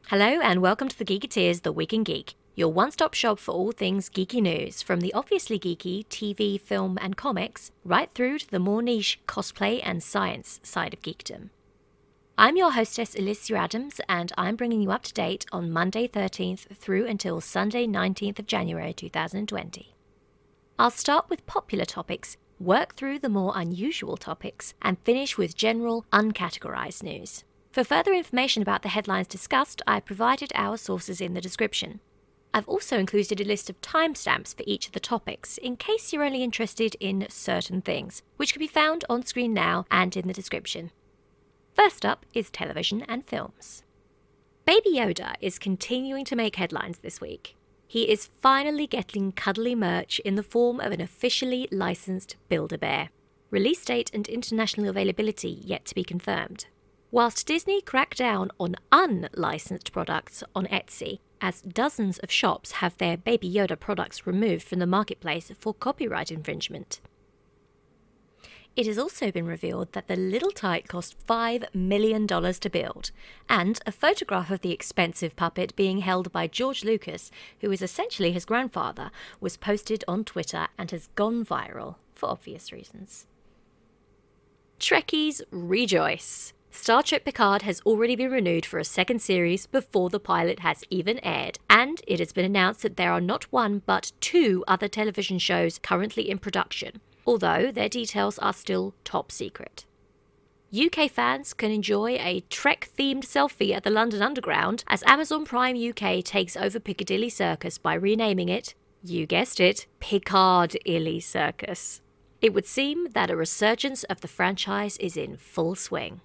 Hello and welcome to the Geeketeers, the Week-In-Geek, your one-stop shop for all things geeky news, from the obviously geeky TV, film and comics, right through to the more niche cosplay and science side of geekdom. I'm your hostess Illisia Adams, and I'm bringing you up to date on Monday 13th through until Sunday 19th of January 2020. I'll start with popular topics, work through the more unusual topics, and finish with general uncategorized news. For further information about the headlines discussed, I provided our sources in the description. I've also included a list of timestamps for each of the topics, in case you're only interested in certain things, which can be found on screen now and in the description. First up is television and films. Baby Yoda is continuing to make headlines this week. He is finally getting cuddly merch in the form of an officially licensed Build-A-Bear. Release date and international availability yet to be confirmed. Whilst Disney cracked down on unlicensed products on Etsy, as dozens of shops have their Baby Yoda products removed from the marketplace for copyright infringement. It has also been revealed that the little tyke cost $5 million to build, and a photograph of the expensive puppet being held by George Lucas, who is essentially his grandfather, was posted on Twitter and has gone viral for obvious reasons. Trekkies rejoice! Star Trek Picard has already been renewed for a second series before the pilot has even aired, and it has been announced that there are not one but two other television shows currently in production, although their details are still top secret. UK fans can enjoy a Trek-themed selfie at the London Underground as Amazon Prime UK takes over Piccadilly Circus by renaming it, you guessed it, Picard-illy Circus. It would seem that a resurgence of the franchise is in full swing.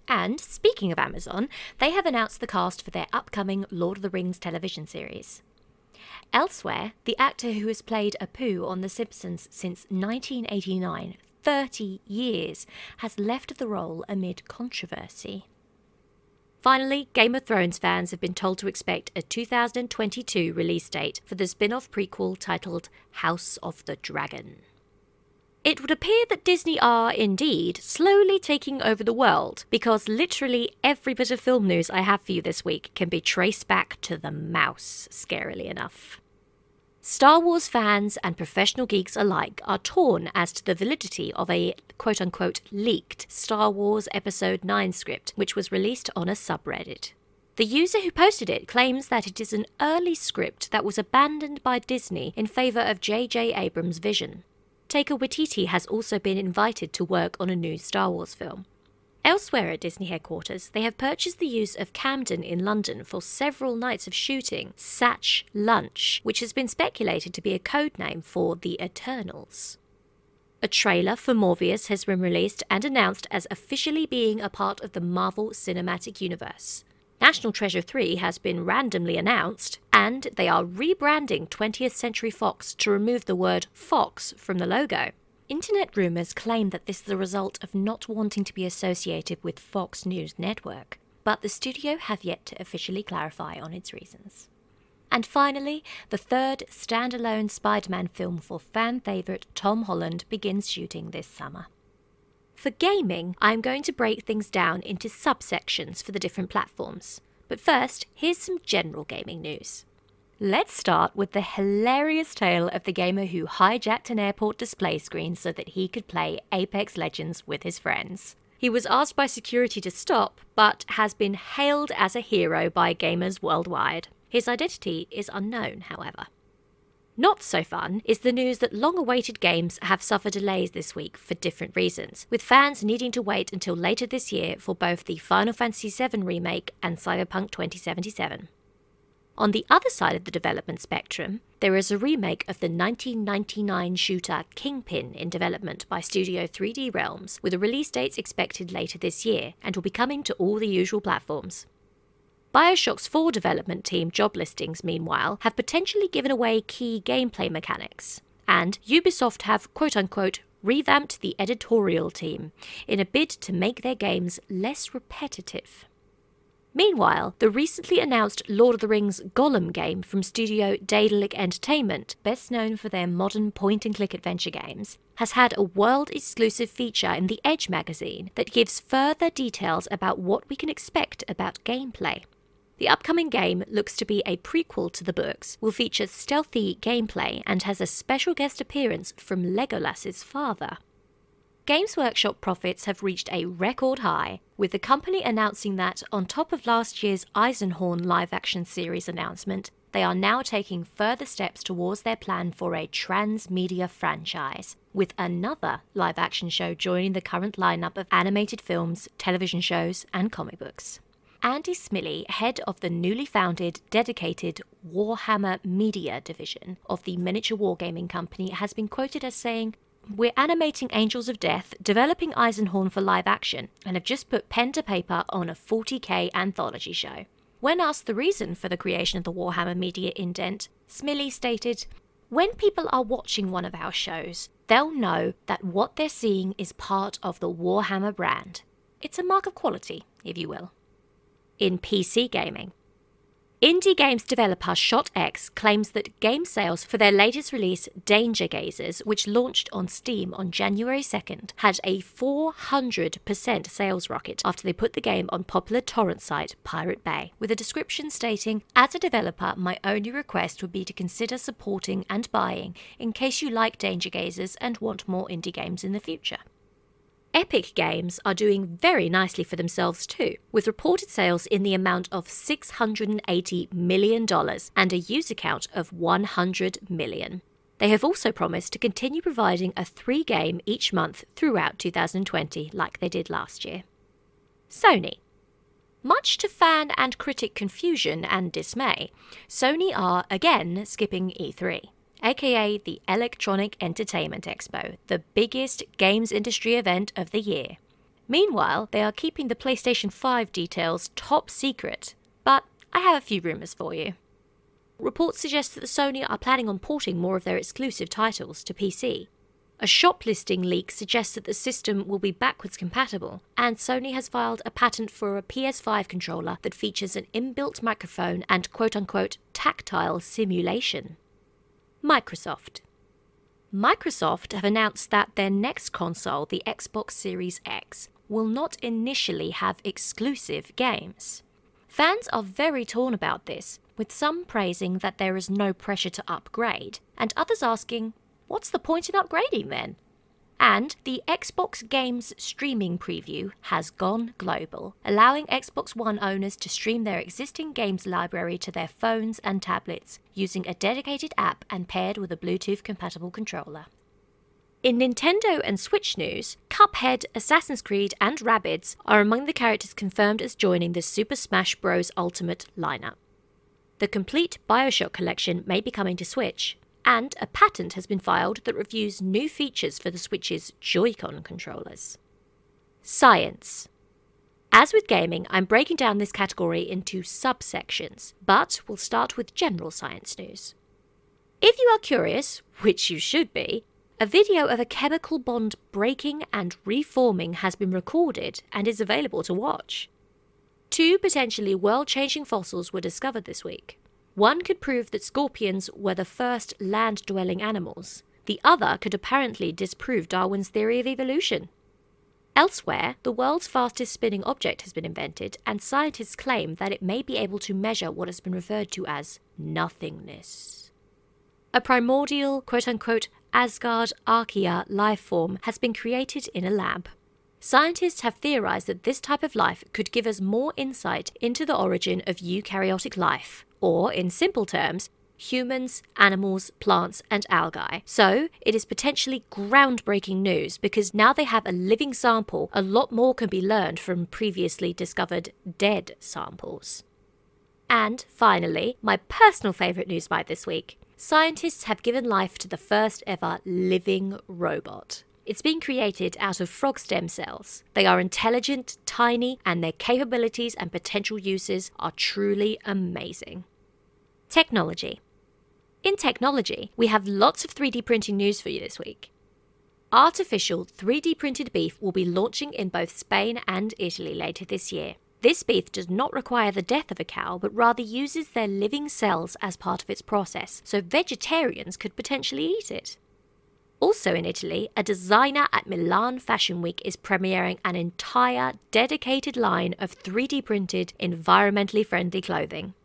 And, speaking of Amazon, they have announced the cast for their upcoming Lord of the Rings television series. Elsewhere, the actor who has played Apu on The Simpsons since 1989, 30 years, has left the role amid controversy. Finally, Game of Thrones fans have been told to expect a 2022 release date for the spin-off prequel titled House of the Dragon. It would appear that Disney are, indeed, slowly taking over the world, because literally every bit of film news I have for you this week can be traced back to the mouse, scarily enough. Star Wars fans and professional geeks alike are torn as to the validity of a quote-unquote leaked Star Wars Episode 9 script, which was released on a subreddit. The user who posted it claims that it is an early script that was abandoned by Disney in favour of J.J. Abrams' vision. Taika Waititi has also been invited to work on a new Star Wars film. Elsewhere at Disney headquarters, they have purchased the use of Camden in London for several nights of shooting Satch Lunch, which has been speculated to be a codename for the Eternals. A trailer for Morbius has been released and announced as officially being a part of the Marvel Cinematic Universe. National Treasure 3 has been randomly announced, and they are rebranding 20th Century Fox to remove the word Fox from the logo. Internet rumours claim that this is the result of not wanting to be associated with Fox News Network, but the studio have yet to officially clarify on its reasons. And finally, the third standalone Spider-Man film for fan favourite Tom Holland begins shooting this summer. For gaming, I'm going to break things down into subsections for the different platforms. But first, here's some general gaming news. Let's start with the hilarious tale of the gamer who hijacked an airport display screen so that he could play Apex Legends with his friends. He was asked by security to stop, but has been hailed as a hero by gamers worldwide. His identity is unknown, however. Not so fun is the news that long-awaited games have suffered delays this week for different reasons, with fans needing to wait until later this year for both the Final Fantasy VII Remake and Cyberpunk 2077. On the other side of the development spectrum, there is a remake of the 1999 shooter Kingpin in development by Studio 3D Realms, with a release date expected later this year, and will be coming to all the usual platforms. BioShock's 4 development team job listings, meanwhile, have potentially given away key gameplay mechanics, and Ubisoft have quote-unquote revamped the editorial team in a bid to make their games less repetitive. Meanwhile, the recently announced Lord of the Rings Gollum game from studio Daedalic Entertainment, best known for their modern point-and-click adventure games, has had a world-exclusive feature in the Edge magazine that gives further details about what we can expect about gameplay. The upcoming game looks to be a prequel to the books, will feature stealthy gameplay, and has a special guest appearance from Legolas's father. Games Workshop profits have reached a record high, with the company announcing that, on top of last year's Eisenhorn live-action series announcement, they are now taking further steps towards their plan for a transmedia franchise, with another live-action show joining the current lineup of animated films, television shows, and comic books. Andy Smillie, head of the newly founded, dedicated Warhammer Media division of the miniature wargaming company, has been quoted as saying, "We're animating Angels of Death, developing Eisenhorn for live action, and have just put pen to paper on a 40k anthology show." When asked the reason for the creation of the Warhammer Media indent, Smillie stated, "When people are watching one of our shows, they'll know that what they're seeing is part of the Warhammer brand. It's a mark of quality, if you will." In PC gaming, indie games developer ShotX claims that game sales for their latest release, Danger Gazers, which launched on Steam on January 2nd, had a 400% sales rocket after they put the game on popular torrent site Pirate Bay, with a description stating, "As a developer, my only request would be to consider supporting and buying in case you like Danger Gazers and want more indie games in the future." Epic Games are doing very nicely for themselves too, with reported sales in the amount of $680 million and a user count of 100 million. They have also promised to continue providing a 3-game each month throughout 2020 like they did last year. Sony. Much to fan and critic confusion and dismay, Sony are again skipping E3. aka the Electronic Entertainment Expo, the biggest games industry event of the year. Meanwhile, they are keeping the PlayStation 5 details top secret, but I have a few rumours for you. Reports suggest that the Sony are planning on porting more of their exclusive titles to PC. A shoplifting leak suggests that the system will be backwards compatible, and Sony has filed a patent for a PS5 controller that features an inbuilt microphone and quote-unquote tactile simulation. Microsoft have announced that their next console, the Xbox Series X, will not initially have exclusive games. Fans are very torn about this, with some praising that there is no pressure to upgrade, and others asking, what's the point in upgrading then? And the Xbox Games streaming preview has gone global, allowing Xbox One owners to stream their existing games library to their phones and tablets using a dedicated app and paired with a Bluetooth-compatible controller. In Nintendo and Switch news, Cuphead, Assassin's Creed, and Rabbids are among the characters confirmed as joining the Super Smash Bros. Ultimate lineup. The complete BioShock collection may be coming to Switch, and a patent has been filed that reviews new features for the Switch's Joy-Con controllers. Science. As with gaming, I'm breaking down this category into subsections, but we'll start with general science news. If you are curious, which you should be, a video of a chemical bond breaking and reforming has been recorded and is available to watch. 2 potentially world-changing fossils were discovered this week. One could prove that scorpions were the first land-dwelling animals. The other could apparently disprove Darwin's theory of evolution. Elsewhere, the world's fastest spinning object has been invented, and scientists claim that it may be able to measure what has been referred to as nothingness. A primordial, quote-unquote, Asgard Archaea life form has been created in a lab. Scientists have theorized that this type of life could give us more insight into the origin of eukaryotic life, or, in simple terms, humans, animals, plants, and algae. So, it is potentially groundbreaking news because now they have a living sample, a lot more can be learned from previously discovered dead samples. And, finally, my personal favourite news bite this week. Scientists have given life to the first ever living robot. It's been created out of frog stem cells. They are intelligent, tiny, and their capabilities and potential uses are truly amazing. Technology. In technology, we have lots of 3D printing news for you this week. Artificial 3D printed beef will be launching in both Spain and Italy later this year. This beef does not require the death of a cow, but rather uses their living cells as part of its process, so vegetarians could potentially eat it. Also in Italy, a designer at Milan Fashion Week is premiering an entire dedicated line of 3D printed, environmentally friendly clothing.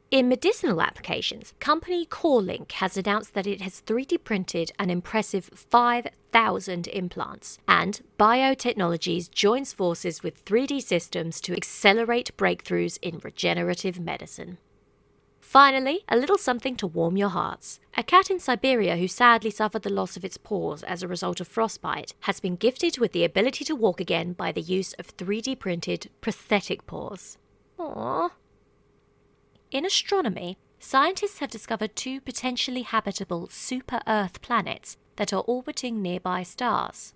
In medicinal applications, company CoreLink has announced that it has 3D printed an impressive 5,000 implants, and Biotechnologies joins forces with 3D Systems to accelerate breakthroughs in regenerative medicine. Finally, a little something to warm your hearts. A cat in Siberia who sadly suffered the loss of its paws as a result of frostbite has been gifted with the ability to walk again by the use of 3D printed prosthetic paws. Aww. In astronomy, scientists have discovered 2 potentially habitable super-Earth planets that are orbiting nearby stars.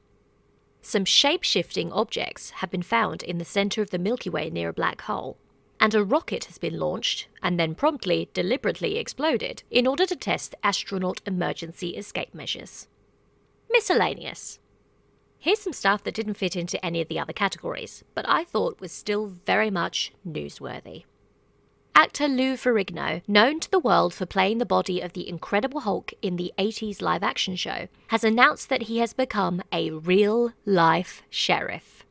Some shape-shifting objects have been found in the centre of the Milky Way near a black hole, and a rocket has been launched and then promptly, deliberately exploded in order to test astronaut emergency escape measures. Miscellaneous. Here's some stuff that didn't fit into any of the other categories, but I thought was still very much newsworthy. Actor Lou Ferrigno, known to the world for playing the body of the Incredible Hulk in the 80s live-action show, has announced that he has become a real-life sheriff.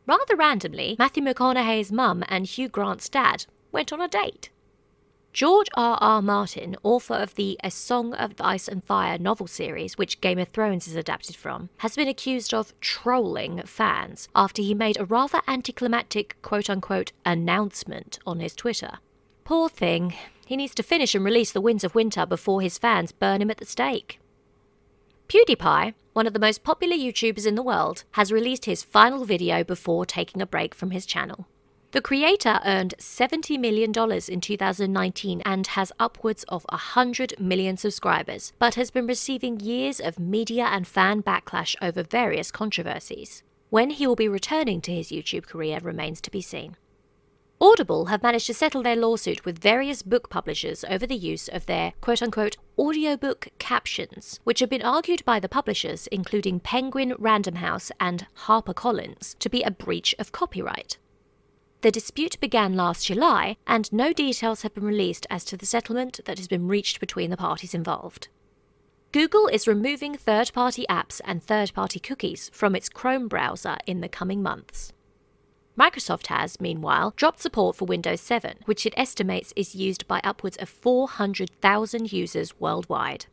Rather randomly, Matthew McConaughey's mum and Hugh Grant's dad went on a date. George R.R. Martin, author of the A Song of Ice and Fire novel series, which Game of Thrones is adapted from, has been accused of trolling fans after he made a rather anticlimactic quote-unquote announcement on his Twitter. Poor thing, he needs to finish and release The Winds of Winter before his fans burn him at the stake. PewDiePie, one of the most popular YouTubers in the world, has released his final video before taking a break from his channel. The creator earned $70 million in 2019 and has upwards of 100 million subscribers, but has been receiving years of media and fan backlash over various controversies. When he will be returning to his YouTube career remains to be seen. Audible have managed to settle their lawsuit with various book publishers over the use of their quote-unquote audiobook captions, which have been argued by the publishers, including Penguin Random House and HarperCollins, to be a breach of copyright. The dispute began last July, and no details have been released as to the settlement that has been reached between the parties involved. Google is removing third-party apps and third-party cookies from its Chrome browser in the coming months. Microsoft has, meanwhile, dropped support for Windows 7, which it estimates is used by upwards of 400,000 users worldwide.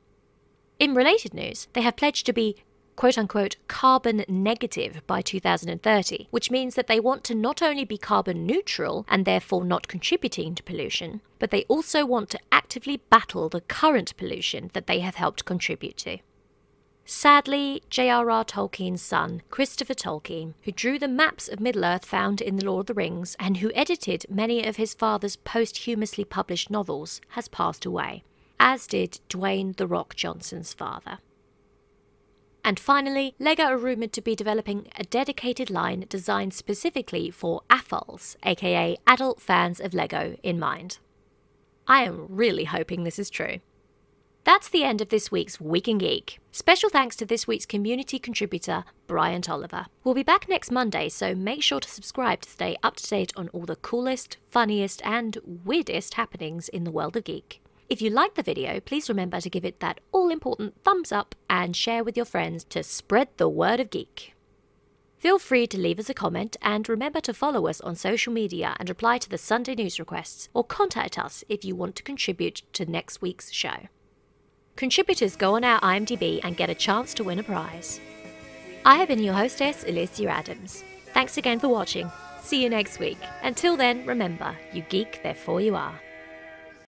In related news, they have pledged to be quote-unquote carbon negative by 2030, which means that they want to not only be carbon neutral and therefore not contributing to pollution, but they also want to actively battle the current pollution that they have helped contribute to. Sadly, J.R.R. Tolkien's son, Christopher Tolkien, who drew the maps of Middle-earth found in The Lord of the Rings and who edited many of his father's posthumously published novels, has passed away, as did Dwayne "The Rock" Johnson's father. And finally, LEGO are rumoured to be developing a dedicated line designed specifically for AFOLs, aka adult fans of LEGO, in mind. I am really hoping this is true. That's the end of this week's Week-In-Geek. Special thanks to this week's community contributor, Bryant Oliver. We'll be back next Monday, so make sure to subscribe to stay up to date on all the coolest, funniest, and weirdest happenings in the world of geek. If you liked the video, please remember to give it that all-important thumbs up and share with your friends to spread the word of geek. Feel free to leave us a comment and remember to follow us on social media and reply to the Sunday news requests, or contact us if you want to contribute to next week's show. Contributors go on our IMDb and get a chance to win a prize. I have been your hostess, Illisia Adams. Thanks again for watching. See you next week. Until then, remember, you geek, therefore you are.